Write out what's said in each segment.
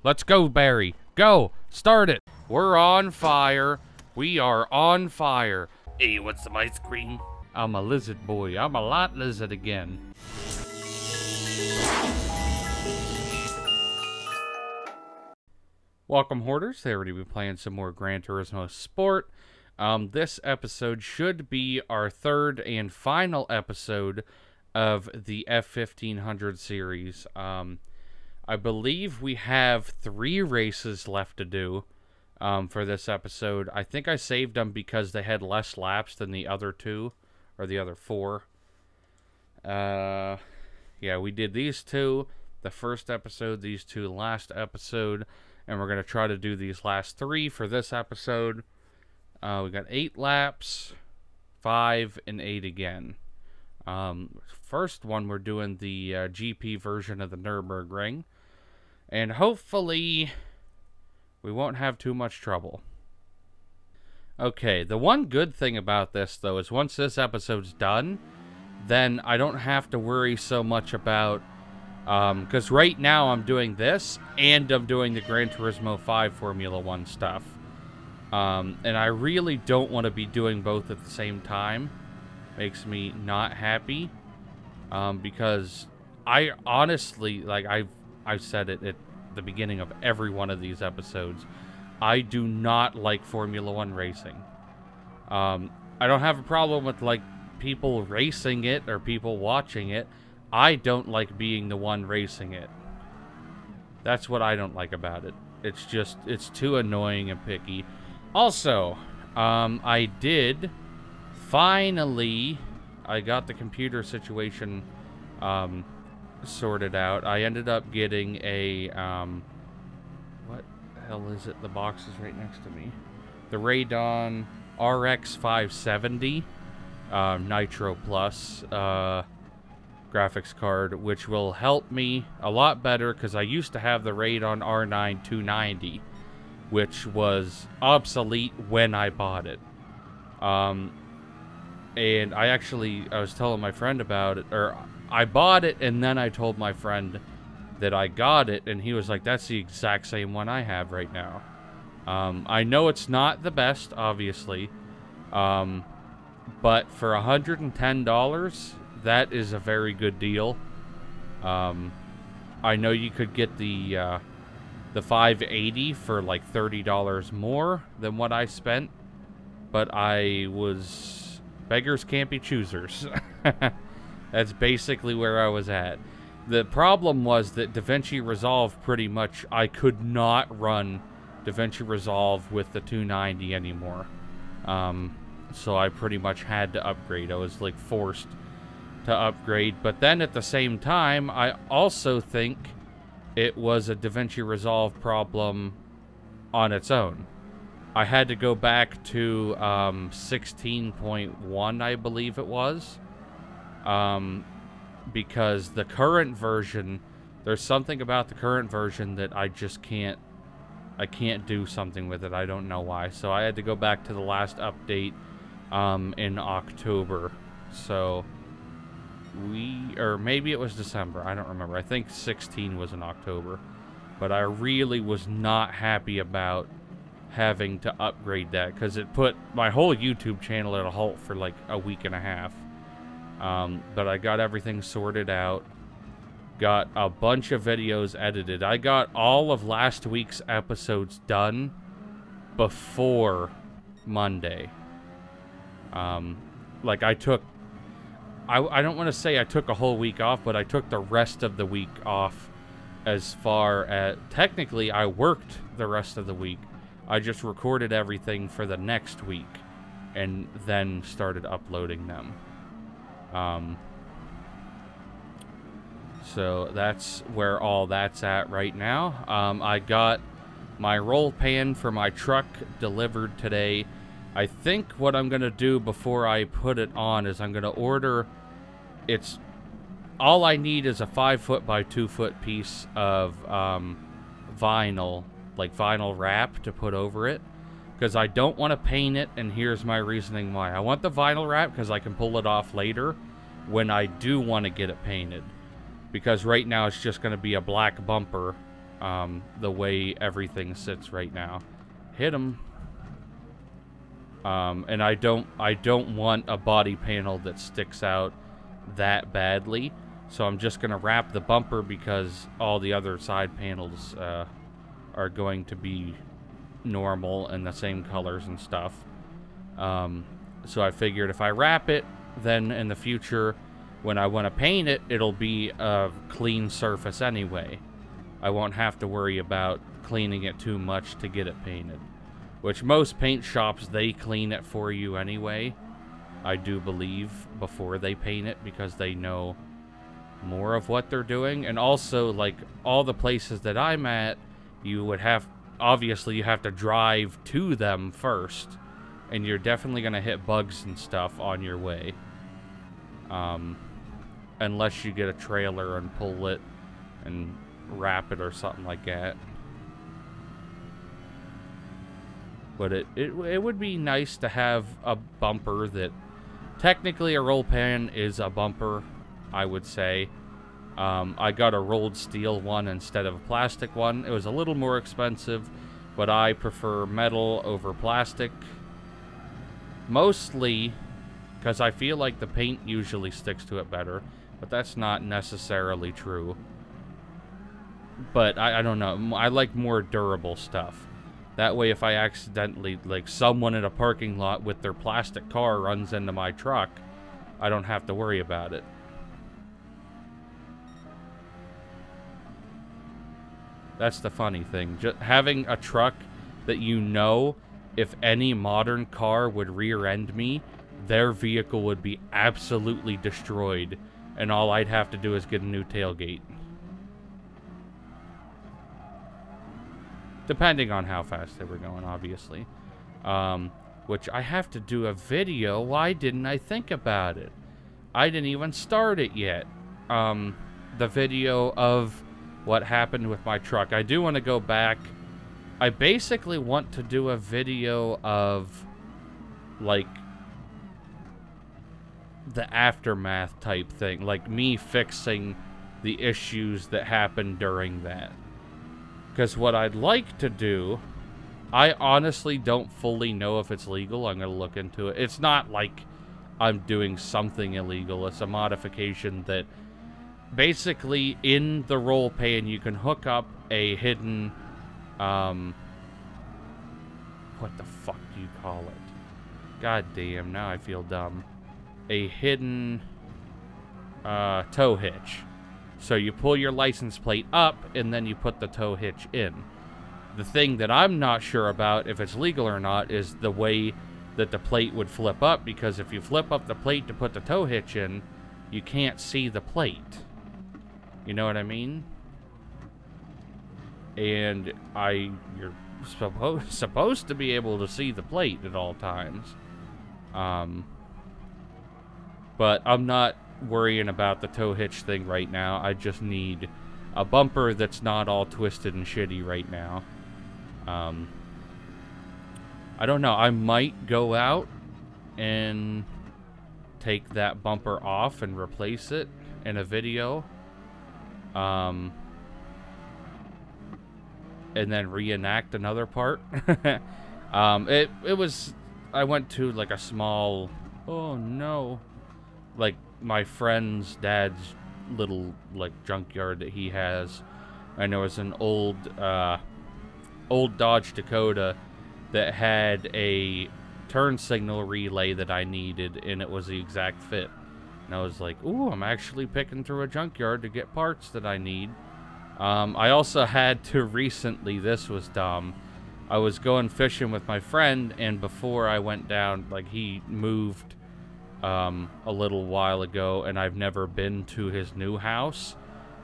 Let's go, Barry. Go. Start it. We're on fire. We are on fire. Hey, you want some ice cream? I'm a lizard boy. I'm a lot lizard again. Welcome, Hoarders. They already been playing some more Gran Turismo Sport. This episode should be our third and final episode of the F1500 series. I believe we have 3 races left to do for this episode. I think I saved them because they had less laps than the other 2, or the other 4. Yeah, we did these 2 the first episode, these 2 last episode, and we're going to try to do these last 3 for this episode. We got 8 laps, 5, and 8 again. First one, we're doing the GP version of the Nürburgring. And hopefully, we won't have too much trouble. Okay, the one good thing about this, though, is once this episode's done, then I don't have to worry so much about... because right now I'm doing this, and I'm doing the Gran Turismo 5 Formula 1 stuff. And I really don't want to be doing both at the same time. Makes me not happy. Because I honestly, like I've said it at the beginning of every one of these episodes, I do not like Formula 1 racing. I don't have a problem with, like, people racing it or people watching it. I don't like being the one racing it. That's what I don't like about it. It's just, it's too annoying and picky. Also, I did finally, I got the computer situation sorted out. I ended up getting a, what the hell is it? The box is right next to me. The Radeon RX 570 Nitro Plus graphics card, which will help me a lot better because I used to have the Radeon R9 290, which was obsolete when I bought it. And I was telling my friend about it, or I bought it and then I told my friend that I got it, and he was like, that's the exact same one I have right now. I know it's not the best, obviously, but for $110, that is a very good deal. I know you could get the 580 for like $30 more than what I spent, but beggars can't be choosers. That's basically where I was at. The problem was that DaVinci Resolve pretty much, I could not run DaVinci Resolve with the 290 anymore. So I pretty much had to upgrade. I was like forced to upgrade. But then at the same time, I also think it was a DaVinci Resolve problem on its own. I had to go back to 16.1, I believe it was. Because the current version, there's something about the current version that I just can't, I can't do something with it. I don't know why. So I had to go back to the last update in October. So or maybe it was December. I don't remember. I think 16 was in October. But I really was not happy about having to upgrade that because it put my whole YouTube channel at a halt for like a week and a half. But I got everything sorted out, got a bunch of videos edited. I got all of last week's episodes done before Monday. Like I took, I don't want to say I took a whole week off, but I took the rest of the week off. As far as, technically I worked the rest of the week. I just recorded everything for the next week and then started uploading them. So that's where all that's at right now. I got my roll pan for my truck delivered today. I think what I'm going to do before I put it on is I'm going to order, all I need is a 5-foot by 2-foot piece of vinyl, like vinyl wrap to put over it. Because I don't want to paint it, and here's my reasoning why. I want the vinyl wrap because I can pull it off later when I do want to get it painted. Because right now it's just going to be a black bumper the way everything sits right now. Hit him. And I don't want a body panel that sticks out that badly, so I'm just gonna wrap the bumper because all the other side panels are going to be normal and the same colors and stuff. So I figured if I wrap it, then in the future when I want to paint it, it'll be a clean surface anyway. I won't have to worry about cleaning it too much to get it painted. Which most paint shops, they clean it for you anyway, I do believe, before they paint it, because they know more of what they're doing. And also, like, all the places that I'm at, you would have, obviously you have to drive to them first, and you're definitely going to hit bugs and stuff on your way. Unless you get a trailer and pull it and wrap it or something like that. But it would be nice to have a bumper that... Technically, a roll pan is a bumper, I would say. I got a rolled steel one instead of a plastic one. It was a little more expensive, but I prefer metal over plastic. Mostly because I feel like the paint usually sticks to it better, but that's not necessarily true. But I don't know. I like more durable stuff. That way, if I accidentally, like, someone in a parking lot with their plastic car runs into my truck, I don't have to worry about it. That's the funny thing. Just having a truck that you know, if any modern car would rear-end me, their vehicle would be absolutely destroyed, and all I'd have to do is get a new tailgate. Depending on how fast they were going, obviously. Which I have to do a video. Why didn't I think about it? I didn't even start it yet. The video of what happened with my truck. I do want to go back. I basically want to do a video of, like, the aftermath type thing. Like, me fixing the issues that happened during that. Because what I'd like to do, I honestly don't fully know if it's legal. I'm going to look into it. It's not like I'm doing something illegal. It's a modification that basically in the roll pan you can hook up a hidden, what the fuck do you call it? God damn, now I feel dumb. A hidden tow hitch. So you pull your license plate up, and then you put the tow hitch in. The thing that I'm not sure about, if it's legal or not, is the way that the plate would flip up, because if you flip up the plate to put the tow hitch in, you can't see the plate. You know what I mean? And you're supposed to be able to see the plate at all times. But I'm not worrying about the tow hitch thing right now. I just need a bumper that's not all twisted and shitty right now. I don't know. I might go out and take that bumper off and replace it in a video. And then reenact another part. It was... I went to, like, a small... Oh, no. Like, my friend's dad's little, like, junkyard that he has. And there was an old Dodge Dakota that had a turn signal relay that I needed, and it was the exact fit. And I was like, ooh, I'm actually picking through a junkyard to get parts that I need. I also had to recently, this was dumb, I was going fishing with my friend, and before I went down, like, he moved a little while ago, and I've never been to his new house,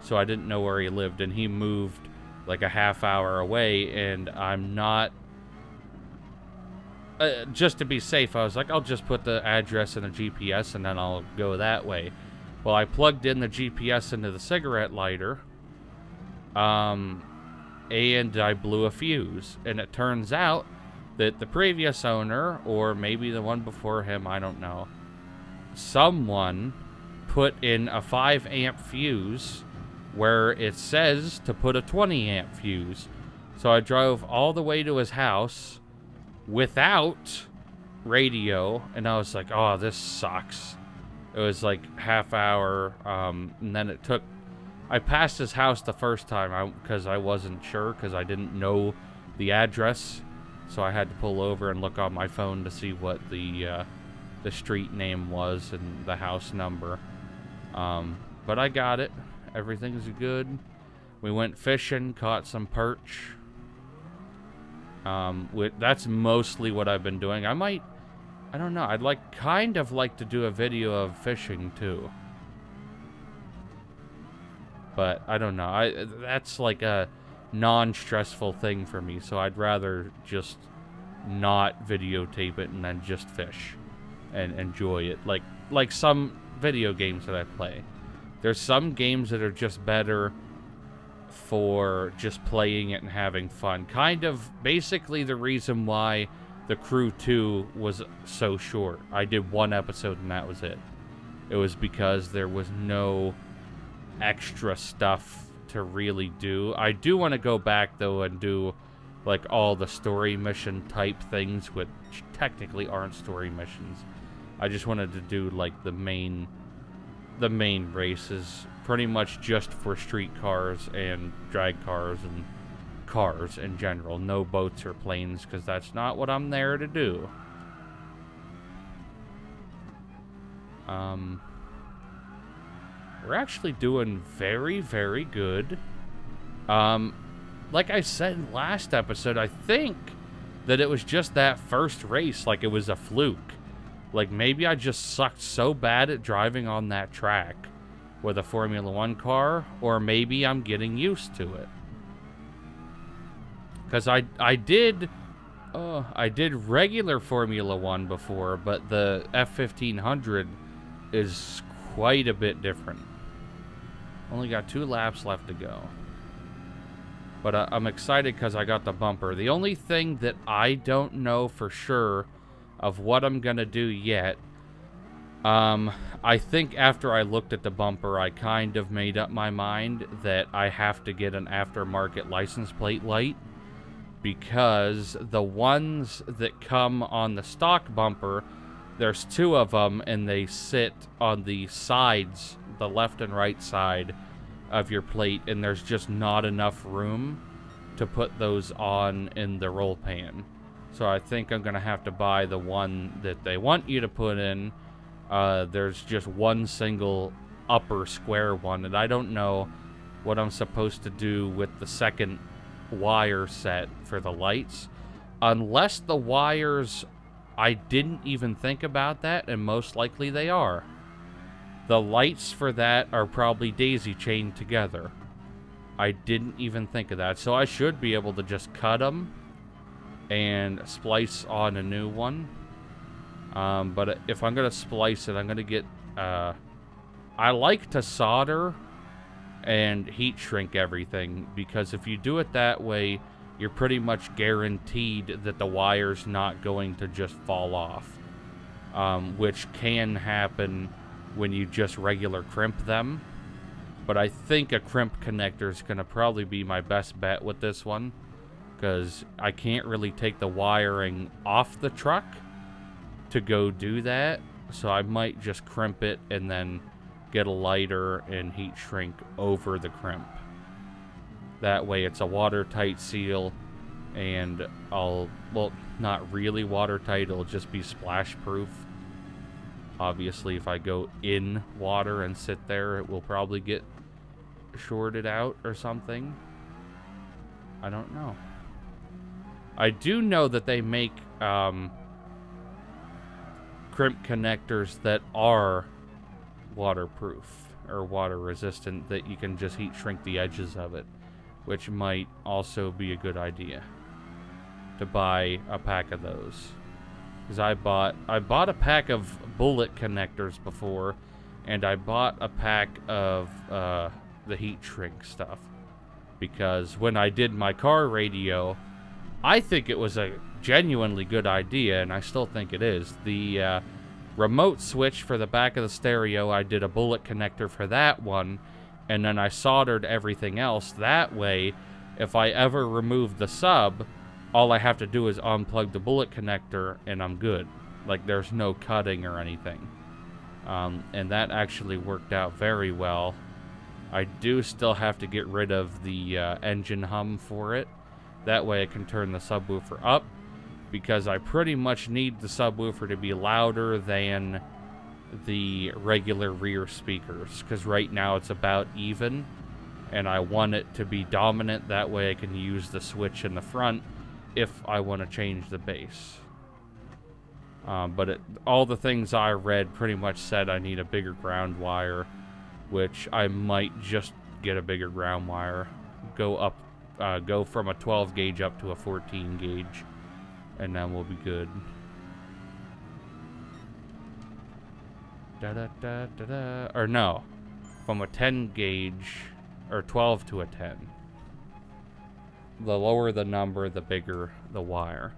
so I didn't know where he lived, and he moved like a half hour away, and I'm not... just to be safe, I was like, I'll just put the address in the GPS, and then I'll go that way. Well, I plugged in the GPS into the cigarette lighter, and I blew a fuse, and it turns out that the previous owner, or maybe the one before him, I don't know, someone put in a 5 amp fuse where it says to put a 20 amp fuse. So I drove all the way to his house without radio, and I was like, oh, this sucks. It was like half hour, and then it took, I passed his house the first time because I wasn't sure, because I didn't know the address, so I had to pull over and look on my phone to see what the street name was and the house number. But I got it. Everything's good. We went fishing, caught some perch. That's mostly what I've been doing. I don't know, I'd kind of like to do a video of fishing too. But I don't know, that's like a non-stressful thing for me, so I'd rather just not videotape it and then just fish and enjoy it. Like some video games that I play. There's some games that are just better for just playing it and having fun. Kind of basically the reason why The Crew 2 was so short. I did one episode and that was it. It was because there was no extra stuff to really do. I do want to go back though and do like all the story mission type things, which technically aren't story missions. I just wanted to do like the main races, pretty much just for street cars and drag cars and cars in general. No boats or planes, because that's not what I'm there to do. We're actually doing very, very good. Like I said last episode, I think that it was just that first race, like it was a fluke. Like maybe I just sucked so bad at driving on that track with a Formula 1 car, or maybe I'm getting used to it. Because I did regular Formula 1 before, but the F1500 is quite a bit different. Only got 2 laps left to go. But I'm excited because I got the bumper. The only thing that I don't know for sure of what I'm going to do yet, I think after I looked at the bumper, I kind of made up my mind that I have to get an aftermarket license plate light. Because the ones that come on the stock bumper, there's 2 of them, and they sit on the sides, the left and right side of your plate, and there's just not enough room to put those on in the roll pan. So I think I'm going to have to buy the one that they want you to put in. There's just one single upper square one, and I don't know what I'm supposed to do with the second wire set for the lights. Unless the wires, I didn't even think about that, and most likely they are. The lights for that are probably daisy chained together. I didn't even think of that, so I should be able to just cut them and splice on a new one. But if I'm gonna splice it, I'm gonna get I like to solder and heat shrink everything, because if you do it that way, you're pretty much guaranteed that the wire's not going to just fall off, which can happen when you just regular crimp them. But I think a crimp connector is going to probably be my best bet with this one, because I can't really take the wiring off the truck to go do that, so I might just crimp it and then get a lighter and heat shrink over the crimp. That way it's a watertight seal, and well, not really watertight, it'll just be splash proof. Obviously, if I go in water and sit there, it will probably get shorted out or something. I don't know. I do know that they make crimp connectors that are waterproof or water resistant, that you can just heat shrink the edges of it, which might also be a good idea to buy a pack of those. Because I bought a pack of bullet connectors before, and I bought a pack of the heat shrink stuff, because when I did my car radio, I think it was a genuinely good idea, and I still think it is. The remote switch for the back of the stereo, I did a bullet connector for that one, and then I soldered everything else. That way, if I ever remove the sub, all I have to do is unplug the bullet connector and I'm good. Like, there's no cutting or anything. And that actually worked out very well. I do still have to get rid of the engine hum for it. That way I can turn the subwoofer up, because I pretty much need the subwoofer to be louder than the regular rear speakers, because right now it's about even, and I want it to be dominant. That way I can use the switch in the front if I want to change the bass. But all the things I read pretty much said I need a bigger ground wire, which I might just get a bigger ground wire, go from a 12 gauge up to a 14 gauge, and then we'll be good. Or no, from a 10 gauge, or 12 to a 10. The lower the number, the bigger the wire.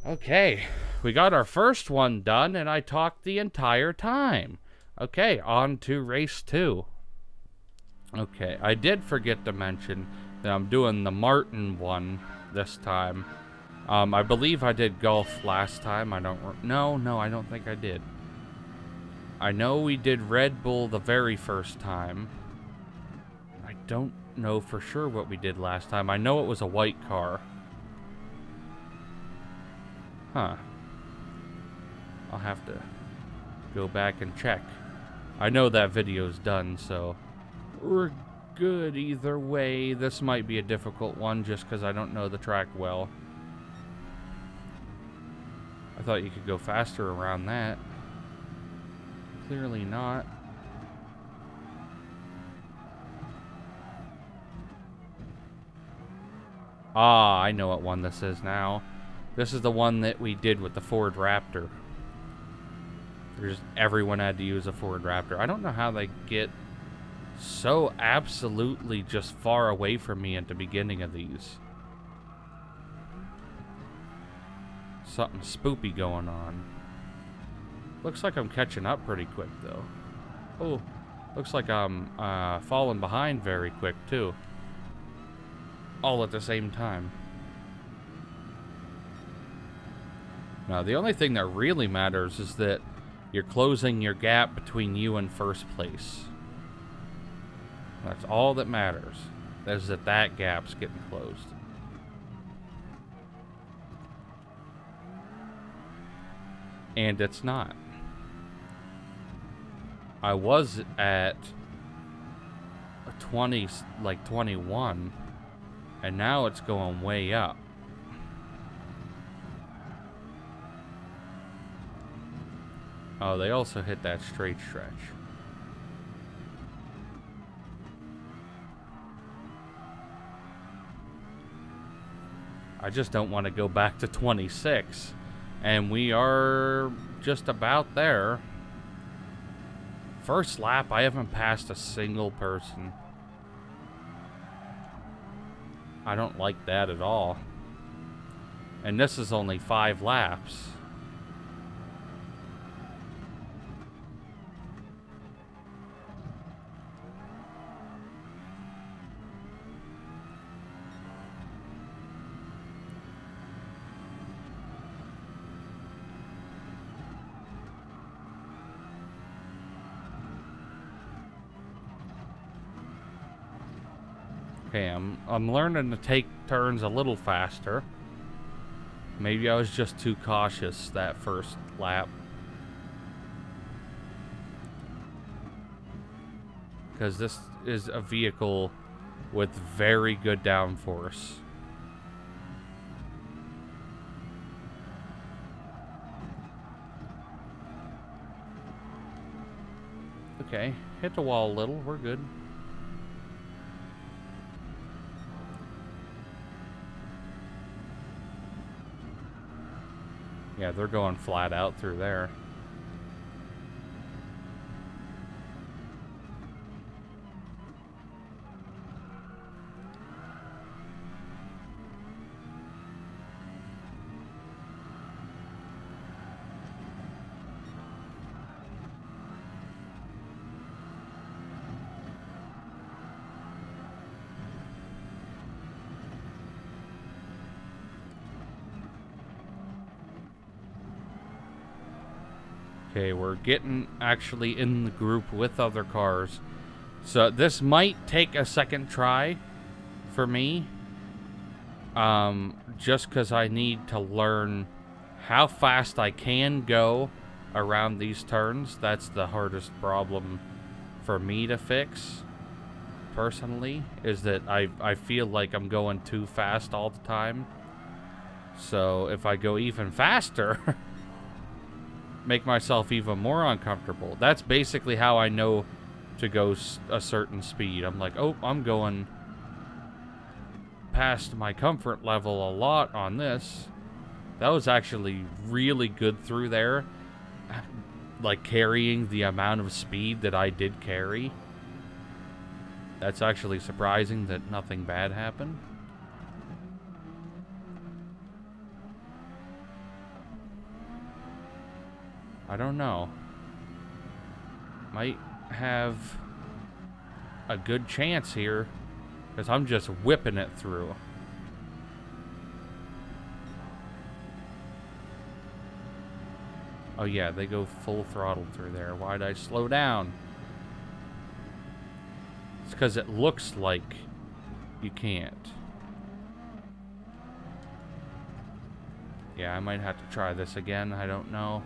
Okay, we got our first one done, and I talked the entire time. Okay, on to race 2. Okay, I did forget to mention that I'm doing the Martin one this time. I believe I did golf last time. I don't... No, I don't think I did. I know we did Red Bull the very first time. I don't know for sure what we did last time. I know it was a white car. Huh. I'll have to go back and check. I know that video's done, so we're good either way. This might be a difficult one just because I don't know the track well. I thought you could go faster around that. Clearly not. Ah, I know what one this is now. This is the one that we did with the Ford Raptor. Everyone had to use a Ford Raptor. I don't know how they get so absolutely just far away from me at the beginning of these. Something spoopy going on. Looks like I'm catching up pretty quick, though. Oh, looks like I'm falling behind very quick, too. All at the same time. Now, the only thing that really matters is that you're closing your gap between you and first place. That's all that matters. Is that gap's getting closed. And it's not. I was at a 20, like 21, and now it's going way up. Oh, they also hit that straight stretch. I just don't want to go back to 26. And we are just about there. First lap, I haven't passed a single person. I don't like that at all. And this is only 5 laps. Okay, I'm learning to take turns a little faster. Maybe I was just too cautious that first lap. Because this is a vehicle with very good downforce. Okay, hit the wall a little, we're good. Yeah, they're going flat out through there. Okay, we're getting actually in the group with other cars. So this might take a second try for me. Just because I need to learn how fast I can go around these turns. That's the hardest problem for me to fix, personally, is that I feel like I'm going too fast all the time. So if I go even faster, make myself even more uncomfortable. That's basically how I know to go a certain speed. I'm like, oh, I'm going past my comfort level a lot on this. That was actually really good through there. Like, carrying the amount of speed that I did carry. That's actually surprising that nothing bad happened. I don't know. Might have a good chance here, because I'm just whipping it through. Oh yeah, they go full throttle through there. Why'd I slow down? It's because it looks like you can't. Yeah, I might have to try this again. I don't know.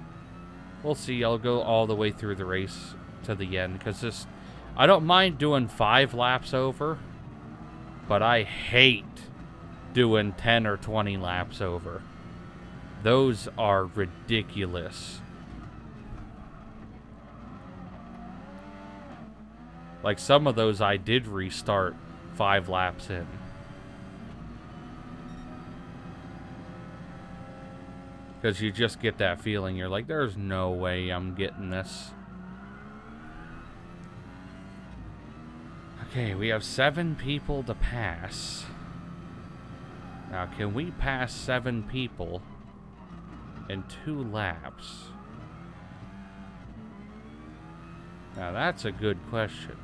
We'll see. I'll go all the way through the race to the end, because this... I don't mind doing 5 laps over, but I hate doing 10 or 20 laps over. Those are ridiculous. Like, some of those I did restart 5 laps in. Because you just get that feeling. You're like, there's no way I'm getting this. Okay, we have 7 people to pass. Now, can we pass 7 people in 2 laps? Now, that's a good question.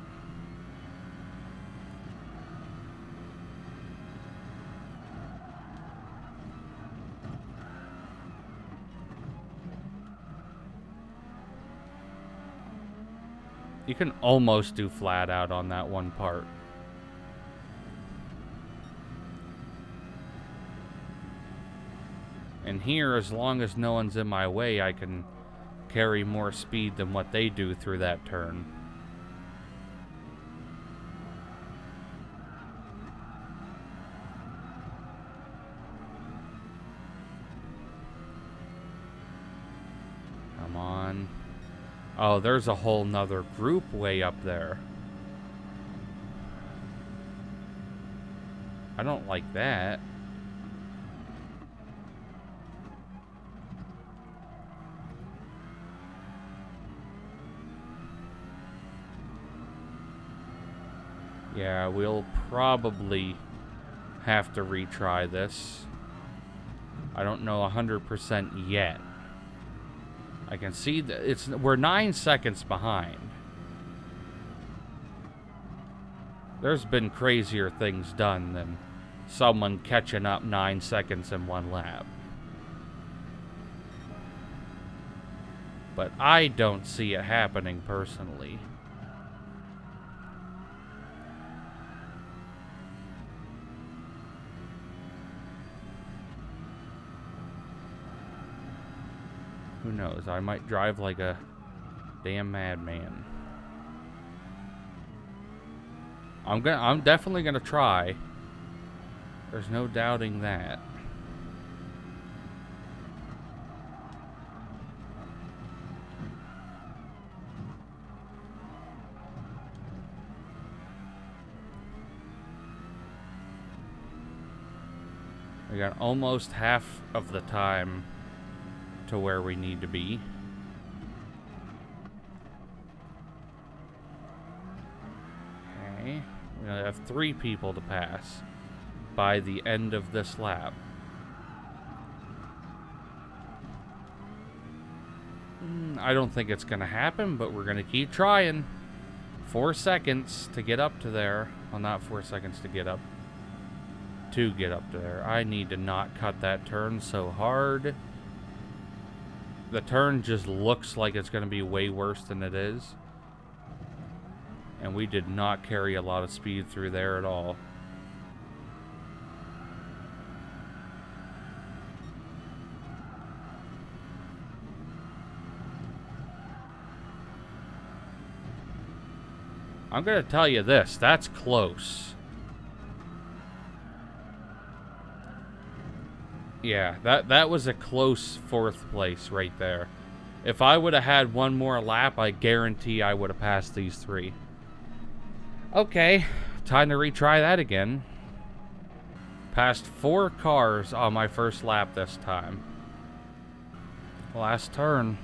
You can almost do flat out on that one part. And here, as long as no one's in my way, I can carry more speed than what they do through that turn. Come on. Oh, there's a whole nother group way up there. I don't like that. Yeah, we'll probably have to retry this. I don't know 100% yet. I can see that we're 9 seconds behind. There's been crazier things done than someone catching up 9 seconds in 1 lap. But I don't see it happening personally. Who knows? I might drive like a damn madman. I'm definitely gonna try. There's no doubting that. We got almost half of the time to where we need to be. Okay, we have 3 people to pass by the end of this lap. I don't think it's gonna happen, but we're gonna keep trying. 4 seconds to get up to there. Well, not 4 seconds to get up. To get up there. I need to not cut that turn so hard. The turn just looks like it's going to be way worse than it is. And we did not carry a lot of speed through there at all. I'm going to tell you this, that's close. Yeah, that was a close 4th place right there. If I would have had one more lap, I guarantee I would have passed these 3. Okay, time to retry that again. Passed 4 cars on my first lap this time. Last turn.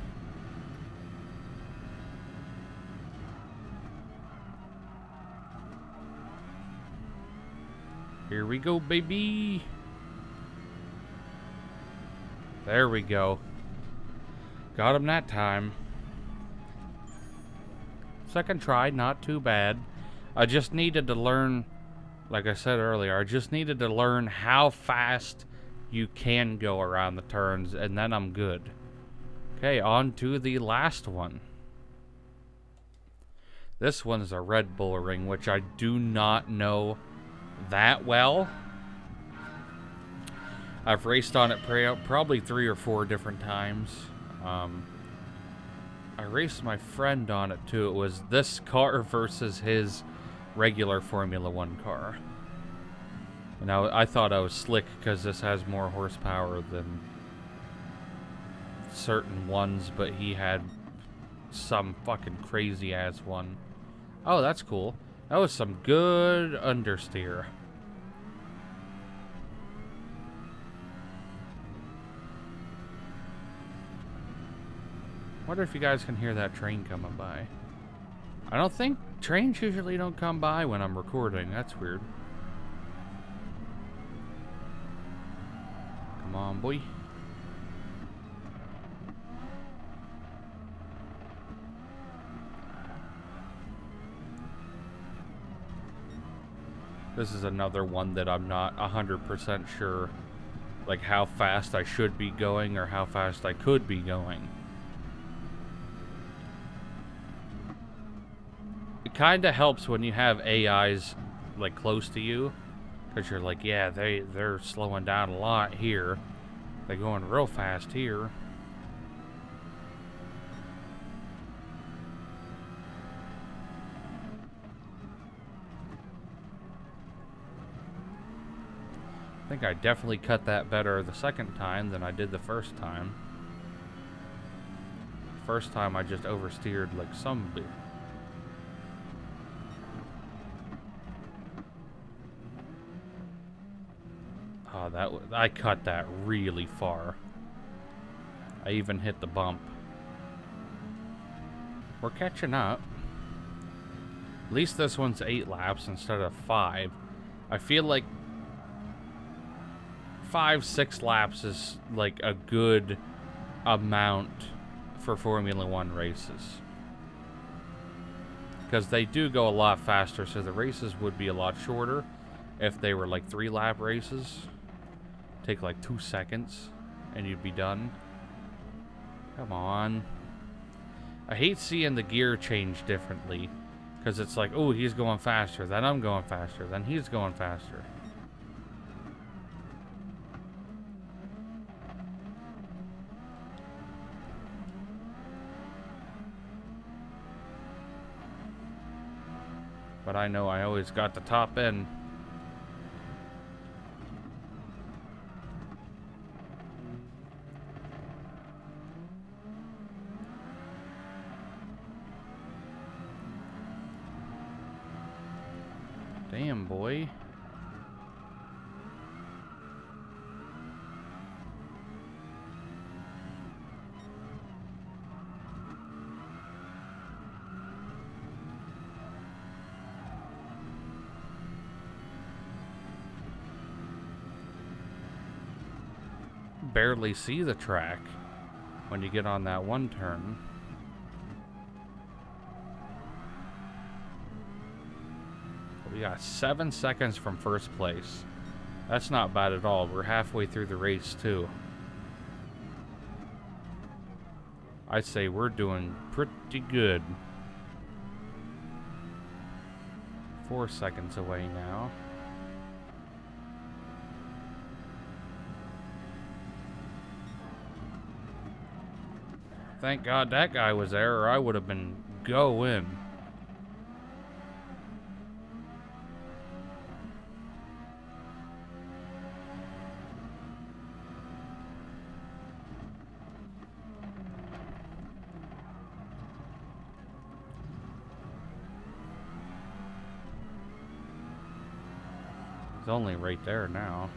Here we go, baby. There we go. Got him that time. Second try, not too bad. I just needed to learn, like I said earlier, I just needed to learn how fast you can go around the turns, and then I'm good. Okay, on to the last one. This one's a Red Bull Ring, which I do not know that well. I've raced on it probably 3 or 4 different times. I raced my friend on it too. It was this car versus his regular Formula 1 car. And I thought I was slick because this has more horsepower than certain ones, but he had some fucking crazy ass one. Oh, that's cool. That was some good understeer. Wonder if you guys can hear that train coming by. I don't think trains usually don't come by when I'm recording. That's weird. Come on, boy. This is another one that I'm not 100% sure, like how fast I should be going or how fast I could be going. It kind of helps when you have AIs like close to you, because you're like, yeah, they're slowing down a lot here. They're going real fast here. I think I definitely cut that better the second time than I did the first time. First time I just oversteered like some bitch. Oh, I cut that really far. I even hit the bump. We're catching up. At least this one's 8 laps instead of 5. I feel like 5-6 laps is like a good amount for Formula 1 races. Because they do go a lot faster, so the races would be a lot shorter if they were like 3-lap races. Take like 2 seconds and you'd be done. Come on. I hate seeing the gear change differently, because it's like, oh, he's going faster, then I'm going faster, then he's going faster. But I know I always got the top end. Damn, boy. Barely see the track when you get on that one turn. We got 7 seconds from first place. That's not bad at all. We're halfway through the race too. I say we're doing pretty good. 4 seconds away now. Thank God that guy was there, or I would have been going. He's only right there now.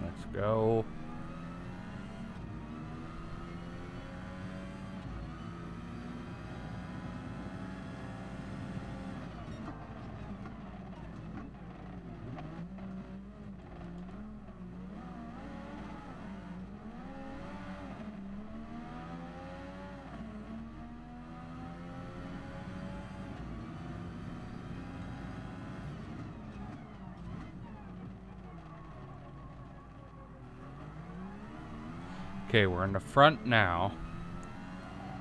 Let's go. Okay, we're in the front now.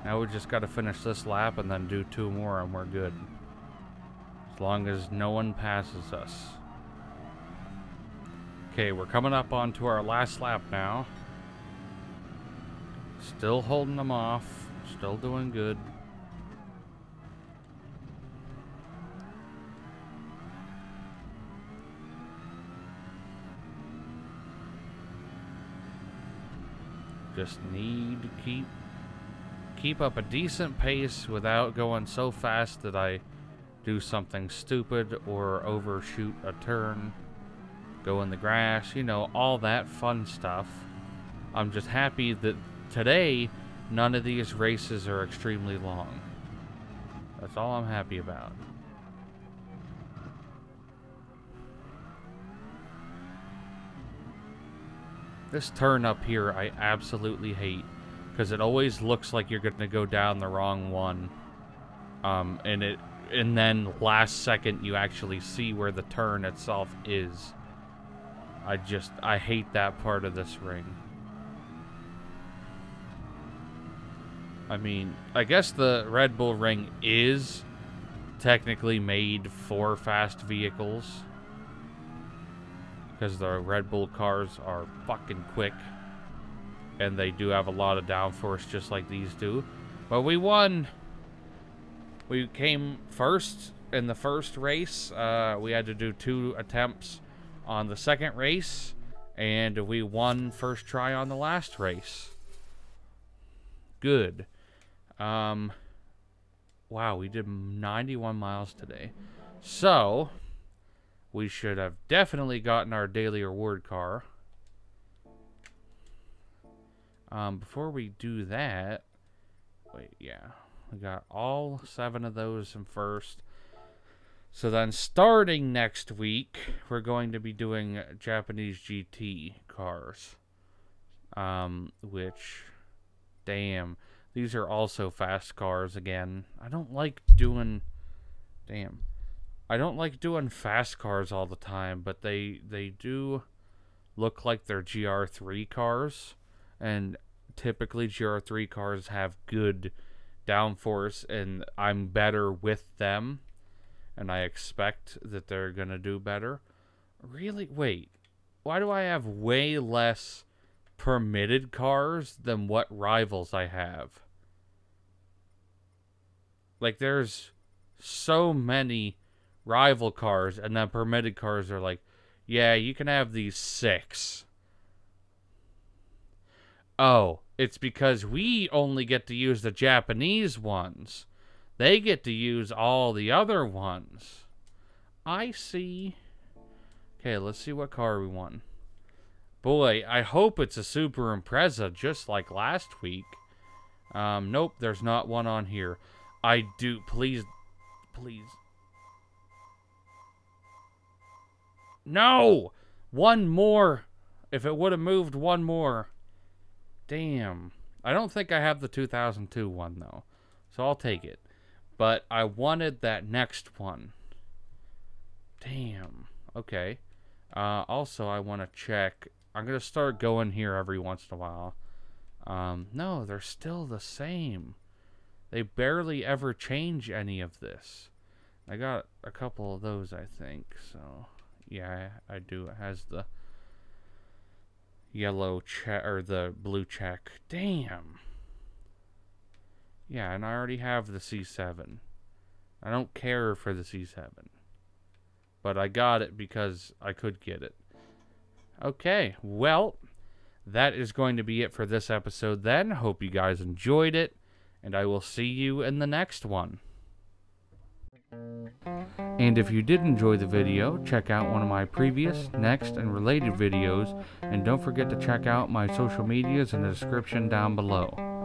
Now we just got to finish this lap and then do 2 more and we're good. As long as no one passes us. Okay, we're coming up onto our last lap now. Still holding them off. Still doing good. Just need to keep up a decent pace without going so fast that I do something stupid or overshoot a turn, go in the grass, you know, all that fun stuff. I'm just happy that today none of these races are extremely long. That's all I'm happy about. This turn up here I absolutely hate, because it always looks like you're going to go down the wrong one. And then last second you actually see where the turn itself is. I hate that part of this ring. I mean, I guess the Red Bull ring is technically made for fast vehicles, because the Red Bull cars are fucking quick. And they do have a lot of downforce just like these do. But we won! We came first in the first race. We had to do 2 attempts on the second race. And we won first try on the last race. Good. Wow, we did 91 miles today. So we should have definitely gotten our daily reward car. Before we do that, wait, yeah, we got all 7 of those in first. So then starting next week, we're going to be doing Japanese GT cars. Which, damn, these are also fast cars again. I don't like doing fast cars all the time, but they do look like they're GR3 cars, and typically GR3 cars have good downforce, and I'm better with them, and I expect that they're gonna do better. Really? Wait, why do I have way less permitted cars than what rivals I have? Like, there's so many rival cars, and then permitted cars are like, yeah, you can have these 6. Oh, it's because we only get to use the Japanese ones. They get to use all the other ones. I see. Okay, let's see what car we won. Boy, I hope it's a Super Impreza, just like last week. Nope, there's not one on here. I do, please. No! One more. If it would have moved one more. Damn. I don't think I have the 2002 one, though. So I'll take it. But I wanted that next one. Damn. Okay. Also, I want to check. I'm going to start going here every once in a while. No, they're still the same. They barely ever change any of this. I got a couple of those, I think. So, yeah, I do. It has the yellow check, or the blue check. Damn. Yeah, and I already have the C7. I don't care for the C7. But I got it because I could get it. Okay, well, that is going to be it for this episode then. Hope you guys enjoyed it, and I will see you in the next one. And if you did enjoy the video, check out one of my previous, next, and related videos, and don't forget to check out my social medias in the description down below.